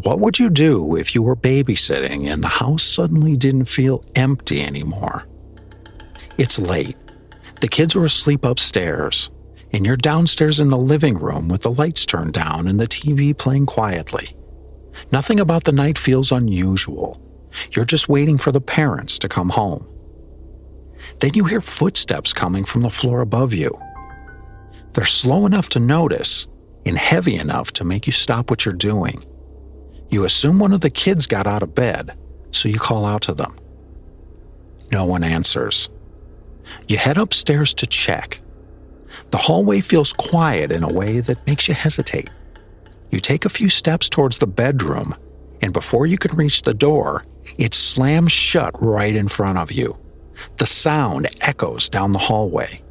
What would you do if you were babysitting and the house suddenly didn't feel empty anymore? It's late. The kids are asleep upstairs, and you're downstairs in the living room with the lights turned down and the TV playing quietly. Nothing about the night feels unusual. You're just waiting for the parents to come home. Then you hear footsteps coming from the floor above you. They're slow enough to notice and heavy enough to make you stop what you're doing. You assume one of the kids got out of bed, so you call out to them. No one answers. You head upstairs to check. The hallway feels quiet in a way that makes you hesitate. You take a few steps towards the bedroom, and before you can reach the door, it slams shut right in front of you. The sound echoes down the hallway.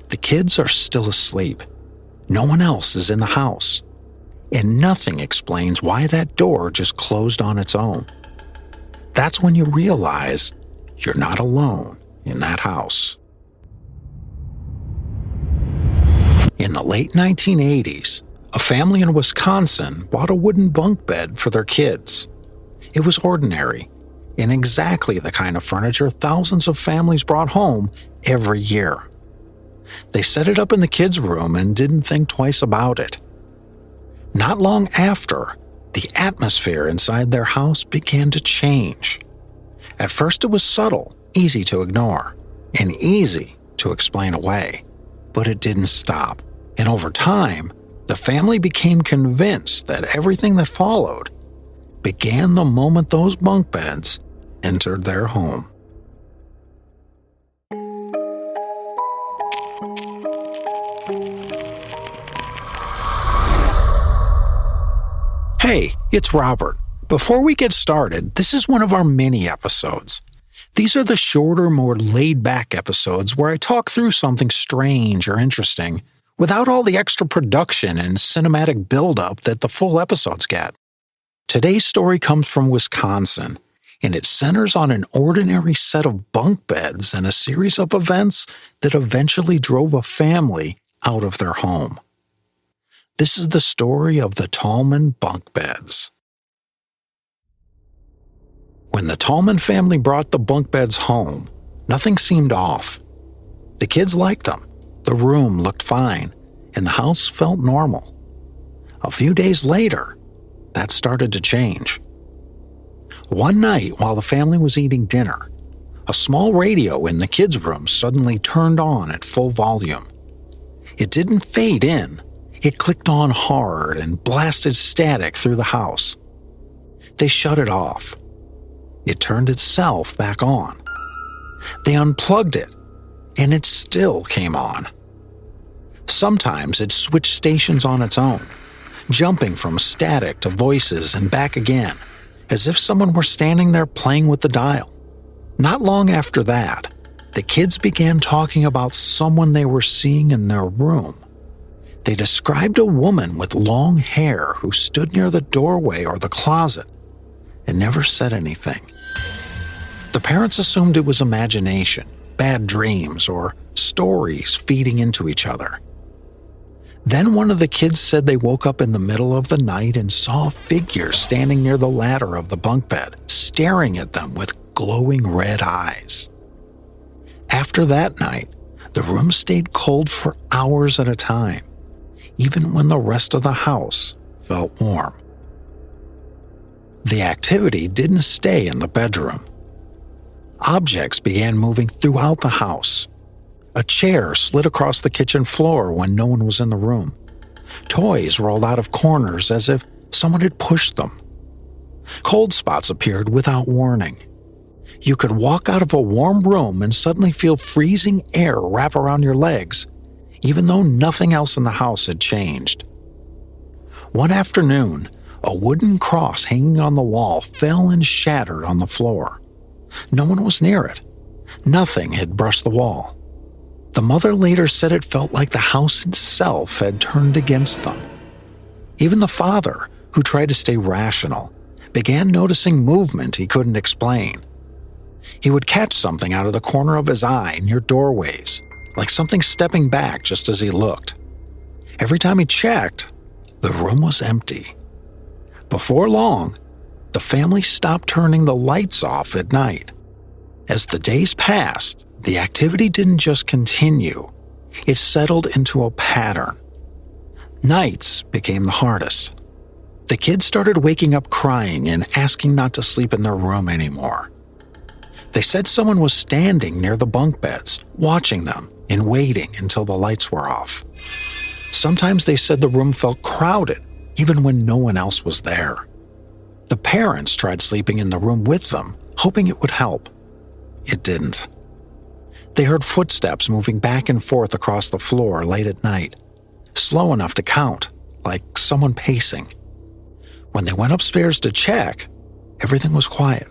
The kids are still asleep. No one else is in the house. And nothing explains why that door just closed on its own. That's when you realize you're not alone in that house. In the late 1980s, a family in Wisconsin bought a wooden bunk bed for their kids. It was ordinary and exactly the kind of furniture thousands of families brought home every year. They set it up in the kids' room and didn't think twice about it. Not long after, the atmosphere inside their house began to change. At first it was subtle, easy to ignore, and easy to explain away. But it didn't stop, and over time, the family became convinced that everything that followed began the moment those bunk beds entered their home. Hey, it's Robert. Before we get started, this is one of our mini episodes. These are the shorter, more laid-back episodes where I talk through something strange or interesting without all the extra production and cinematic build-up that the full episodes get. Today's story comes from Wisconsin, and it centers on an ordinary set of bunk beds and a series of events that eventually drove a family out of their home. This is the story of the Tallman Bunk Beds. When the Tallman family brought the bunk beds home, nothing seemed off. The kids liked them, the room looked fine, and the house felt normal. A few days later, that started to change. One night while the family was eating dinner, a small radio in the kids' room suddenly turned on at full volume. It didn't fade in. It clicked on hard and blasted static through the house. They shut it off. It turned itself back on. They unplugged it, and it still came on. Sometimes it switched stations on its own, jumping from static to voices and back again, as if someone were standing there playing with the dial. Not long after that, the kids began talking about someone they were seeing in their room. They described a woman with long hair who stood near the doorway or the closet and never said anything. The parents assumed it was imagination, bad dreams, or stories feeding into each other. Then one of the kids said they woke up in the middle of the night and saw a figure standing near the ladder of the bunk bed, staring at them with glowing red eyes. After that night, the room stayed cold for hours at a time, even when the rest of the house felt warm. The activity didn't stay in the bedroom. Objects began moving throughout the house. A chair slid across the kitchen floor when no one was in the room. Toys rolled out of corners as if someone had pushed them. Cold spots appeared without warning. You could walk out of a warm room and suddenly feel freezing air wrap around your legs, even though nothing else in the house had changed. One afternoon, a wooden cross hanging on the wall fell and shattered on the floor. No one was near it. Nothing had brushed the wall. The mother later said it felt like the house itself had turned against them. Even the father, who tried to stay rational, began noticing movement he couldn't explain. He would catch something out of the corner of his eye near doorways, like something stepping back just as he looked. Every time he checked, the room was empty. Before long, the family stopped turning the lights off at night. As the days passed, the activity didn't just continue, it settled into a pattern. Nights became the hardest. The kids started waking up crying and asking not to sleep in their room anymore. They said someone was standing near the bunk beds, watching them and waiting until the lights were off. Sometimes they said the room felt crowded, even when no one else was there. The parents tried sleeping in the room with them, hoping it would help. It didn't. They heard footsteps moving back and forth across the floor late at night, slow enough to count, like someone pacing. When they went upstairs to check, everything was quiet.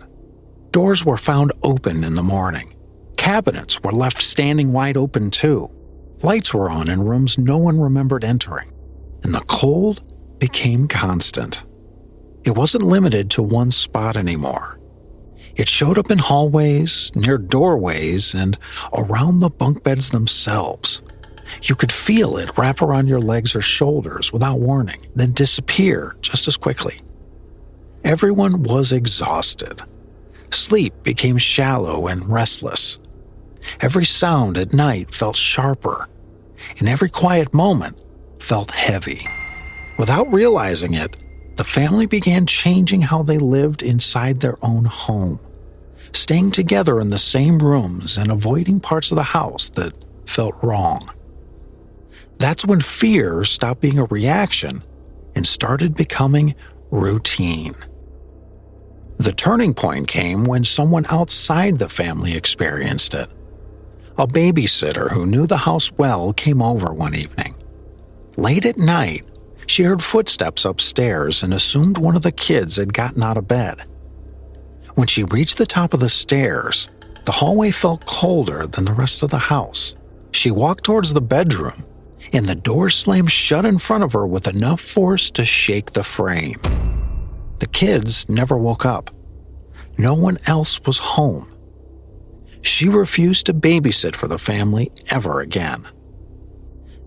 Doors were found open in the morning. Cabinets were left standing wide open too. Lights were on in rooms no one remembered entering, and the cold became constant. It wasn't limited to one spot anymore. It showed up in hallways, near doorways, and around the bunk beds themselves. You could feel it wrap around your legs or shoulders without warning, then disappear just as quickly. Everyone was exhausted. Sleep became shallow and restless. Every sound at night felt sharper, and every quiet moment felt heavy. Without realizing it, the family began changing how they lived inside their own home, staying together in the same rooms and avoiding parts of the house that felt wrong. That's when fear stopped being a reaction and started becoming routine. The turning point came when someone outside the family experienced it. A babysitter who knew the house well came over one evening. Late at night, she heard footsteps upstairs and assumed one of the kids had gotten out of bed. When she reached the top of the stairs, the hallway felt colder than the rest of the house. She walked towards the bedroom, and the door slammed shut in front of her with enough force to shake the frame. The kids never woke up. No one else was home. She refused to babysit for the family ever again.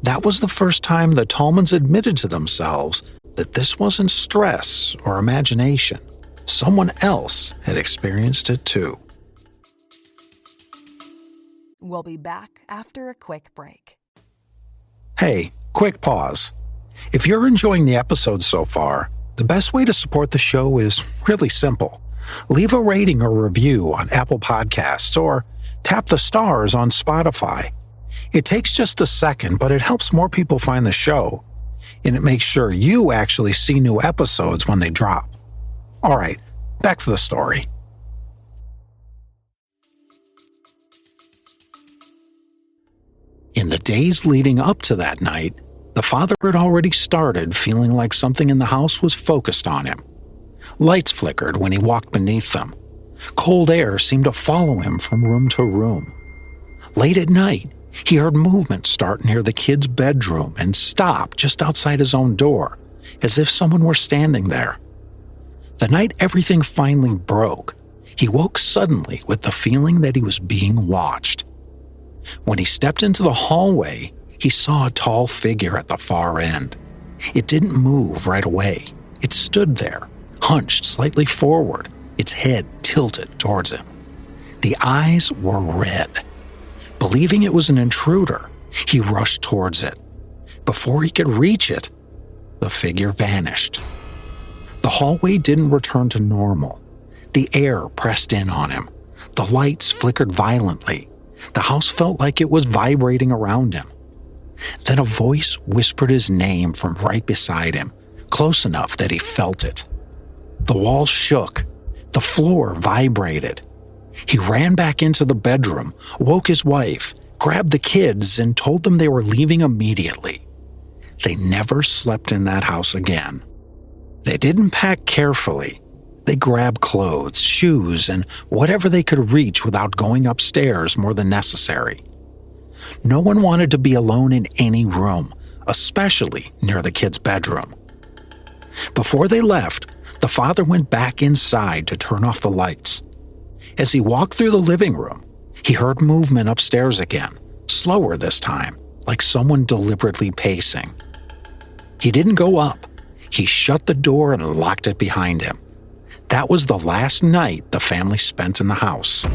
That was the first time the Tallmans admitted to themselves that this wasn't stress or imagination. Someone else had experienced it too. We'll be back after a quick break. Hey, quick pause. If you're enjoying the episode so far, the best way to support the show is really simple. Leave a rating or review on Apple Podcasts or tap the stars on Spotify. It takes just a second, but it helps more people find the show, and it makes sure you actually see new episodes when they drop. All right, back to the story. In the days leading up to that night, the father had already started feeling like something in the house was focused on him. Lights flickered when he walked beneath them. Cold air seemed to follow him from room to room. Late at night, he heard movement start near the kid's bedroom and stop just outside his own door, as if someone were standing there. The night everything finally broke, he woke suddenly with the feeling that he was being watched. When he stepped into the hallway, he saw a tall figure at the far end. It didn't move right away. It stood there, hunched slightly forward, its head tilted towards him. The eyes were red. Believing it was an intruder, he rushed towards it. Before he could reach it, the figure vanished. The hallway didn't return to normal. The air pressed in on him. The lights flickered violently. The house felt like it was vibrating around him. Then a voice whispered his name from right beside him, close enough that he felt it. The walls shook. The floor vibrated. He ran back into the bedroom, woke his wife, grabbed the kids, and told them they were leaving immediately. They never slept in that house again. They didn't pack carefully. They grabbed clothes, shoes, and whatever they could reach without going upstairs more than necessary. No one wanted to be alone in any room, especially near the kid's bedroom. Before they left, the father went back inside to turn off the lights. As he walked through the living room, he heard movement upstairs again, slower this time, like someone deliberately pacing. He didn't go up. He shut the door and locked it behind him. That was the last night the family spent in the house.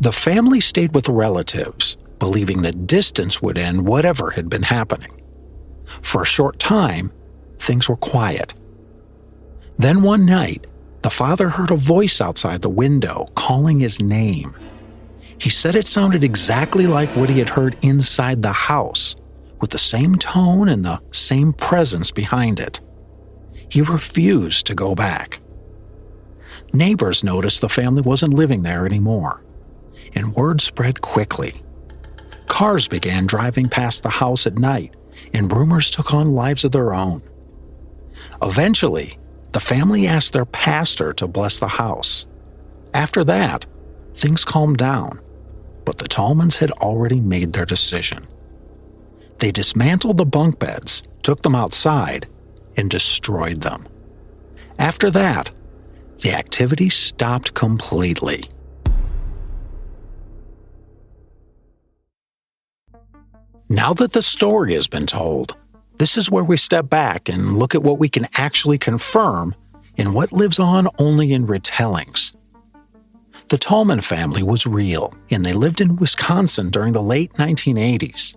The family stayed with relatives, believing that distance would end whatever had been happening. For a short time, things were quiet. Then one night, the father heard a voice outside the window calling his name. He said it sounded exactly like what he had heard inside the house, with the same tone and the same presence behind it. He refused to go back. Neighbors noticed the family wasn't living there anymore, and word spread quickly. Cars began driving past the house at night, and rumors took on lives of their own. Eventually, the family asked their pastor to bless the house. After that, things calmed down, but the Tallmans had already made their decision. They dismantled the bunk beds, took them outside, and destroyed them. After that, the activity stopped completely. Now that the story has been told, this is where we step back and look at what we can actually confirm and what lives on only in retellings. The Tallman family was real, and they lived in Wisconsin during the late 1980s.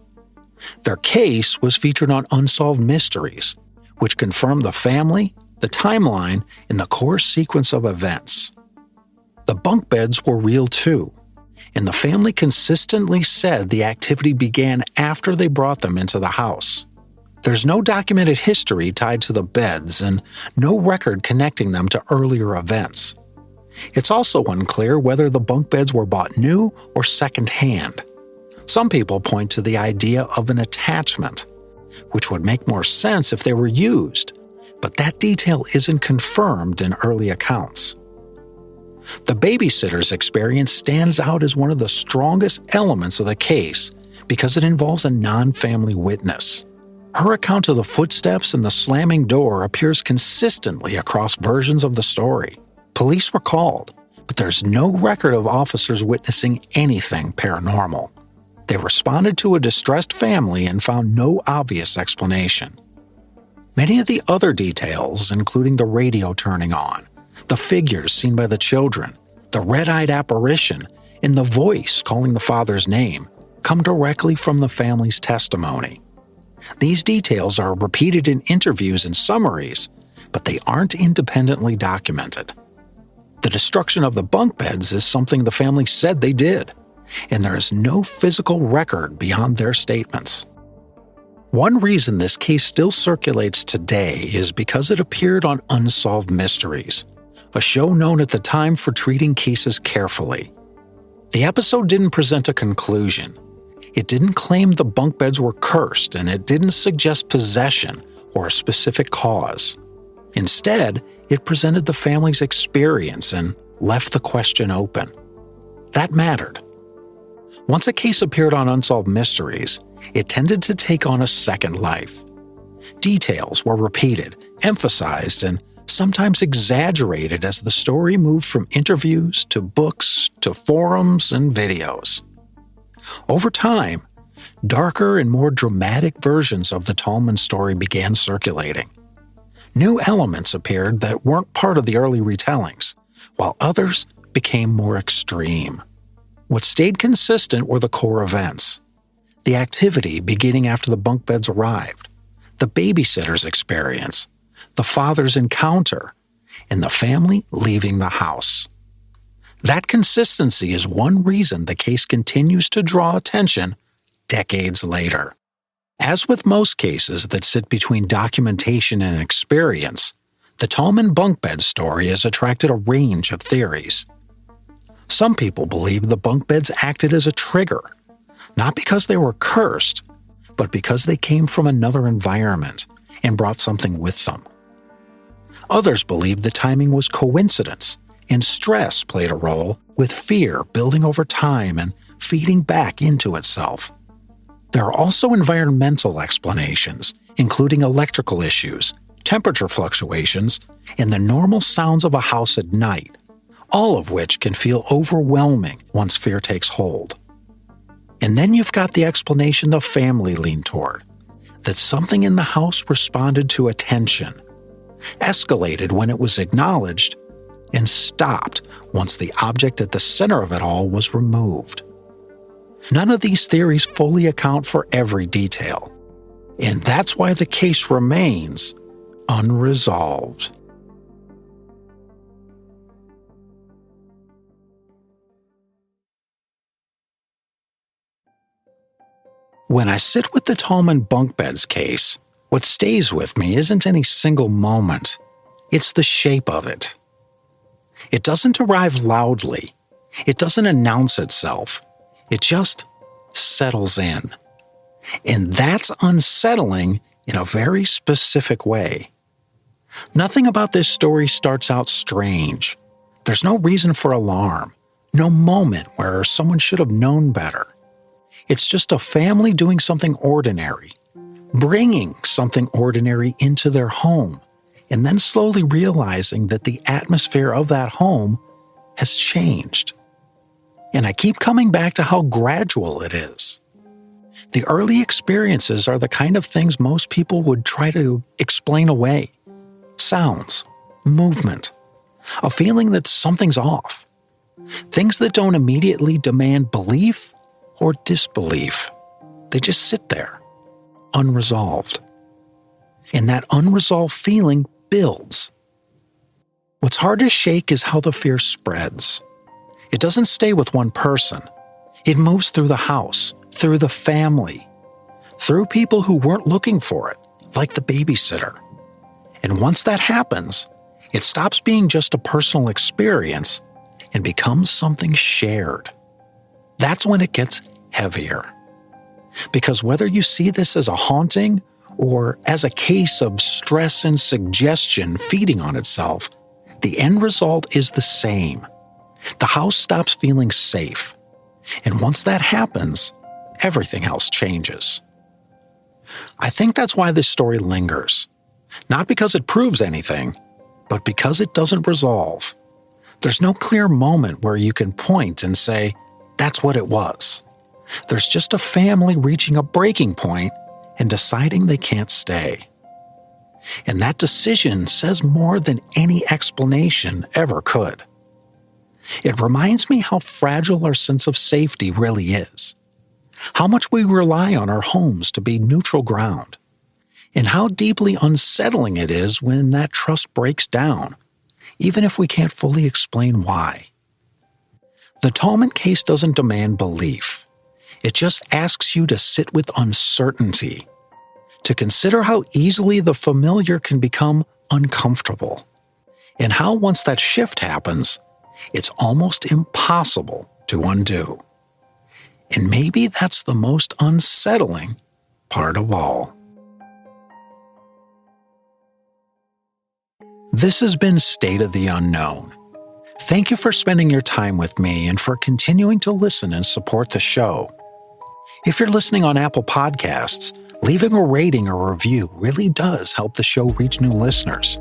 Their case was featured on Unsolved Mysteries, which confirmed the family, the timeline, and the core sequence of events. The bunk beds were real too, and the family consistently said the activity began after they brought them into the house. There's no documented history tied to the beds and no record connecting them to earlier events. It's also unclear whether the bunk beds were bought new or secondhand. Some people point to the idea of an attachment, which would make more sense if they were used, but that detail isn't confirmed in early accounts. The babysitter's experience stands out as one of the strongest elements of the case because it involves a non-family witness. Her account of the footsteps and the slamming door appears consistently across versions of the story. Police were called, but there's no record of officers witnessing anything paranormal. They responded to a distressed family and found no obvious explanation. Many of the other details, including the radio turning on, the figures seen by the children, the red-eyed apparition, and the voice calling the father's name, come directly from the family's testimony. These details are repeated in interviews and summaries, but they aren't independently documented. The destruction of the bunk beds is something the family said they did, and there is no physical record beyond their statements. One reason this case still circulates today is because it appeared on Unsolved Mysteries, a show known at the time for treating cases carefully. The episode didn't present a conclusion. It didn't claim the bunk beds were cursed, and it didn't suggest possession or a specific cause. Instead, it presented the family's experience and left the question open. That mattered. Once a case appeared on Unsolved Mysteries, it tended to take on a second life. Details were repeated, emphasized, and sometimes exaggerated as the story moved from interviews to books to forums and videos. Over time, darker and more dramatic versions of the Tallman story began circulating. New elements appeared that weren't part of the early retellings, while others became more extreme. What stayed consistent were the core events. The activity beginning after the bunk beds arrived, the babysitter's experience, the father's encounter, and the family leaving the house. That consistency is one reason the case continues to draw attention decades later. As with most cases that sit between documentation and experience, the Tallman bunk bed story has attracted a range of theories. Some people believe the bunk beds acted as a trigger, not because they were cursed, but because they came from another environment and brought something with them. Others believe the timing was coincidence, and stress played a role, with fear building over time and feeding back into itself. There are also environmental explanations, including electrical issues, temperature fluctuations, and the normal sounds of a house at night, all of which can feel overwhelming once fear takes hold. And then you've got the explanation the family leaned toward. that something in the house responded to attention, escalated when it was acknowledged, and stopped once the object at the center of it all was removed. None of these theories fully account for every detail, and that's why the case remains unresolved. When I sit with the Tallman Bunk Beds case, what stays with me isn't any single moment. It's the shape of it. It doesn't arrive loudly. It doesn't announce itself. It just settles in. And that's unsettling in a very specific way. Nothing about this story starts out strange. There's no reason for alarm, no moment where someone should have known better. It's just a family doing something ordinary, bringing something ordinary into their home, and then slowly realizing that the atmosphere of that home has changed. And I keep coming back to how gradual it is. The early experiences are the kind of things most people would try to explain away. Sounds, movement, a feeling that something's off. Things that don't immediately demand belief or disbelief. They just sit there, unresolved. And that unresolved feeling builds. What's hard to shake is how the fear spreads. It doesn't stay with one person. It moves through the house, through the family, through people who weren't looking for it, like the babysitter. And once that happens, it stops being just a personal experience and becomes something shared. That's when it gets heavier. Because whether you see this as a haunting or as a case of stress and suggestion feeding on itself, the end result is the same. The house stops feeling safe. And once that happens, everything else changes. I think that's why this story lingers. Not because it proves anything, but because it doesn't resolve. There's no clear moment where you can point and say, that's what it was. There's just a family reaching a breaking point and deciding they can't stay. And that decision says more than any explanation ever could. It reminds me how fragile our sense of safety really is, how much we rely on our homes to be neutral ground, and how deeply unsettling it is when that trust breaks down, even if we can't fully explain why. The Tallman case doesn't demand belief. It just asks you to sit with uncertainty, to consider how easily the familiar can become uncomfortable, and how once that shift happens, it's almost impossible to undo. And maybe that's the most unsettling part of all. This has been State of the Unknown. Thank you for spending your time with me and for continuing to listen and support the show. If you're listening on Apple Podcasts, leaving a rating or review really does help the show reach new listeners.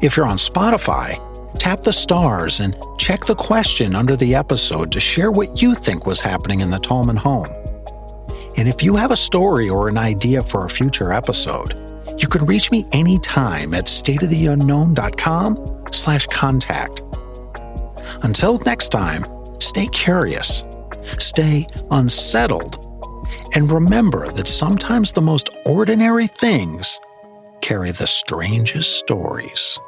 If you're on Spotify, tap the stars and check the question under the episode to share what you think was happening in the Tallman home. And if you have a story or an idea for a future episode, you can reach me anytime at stateoftheunknown.com/contact. Until next time, stay curious, stay unsettled, and remember that sometimes the most ordinary things carry the strangest stories.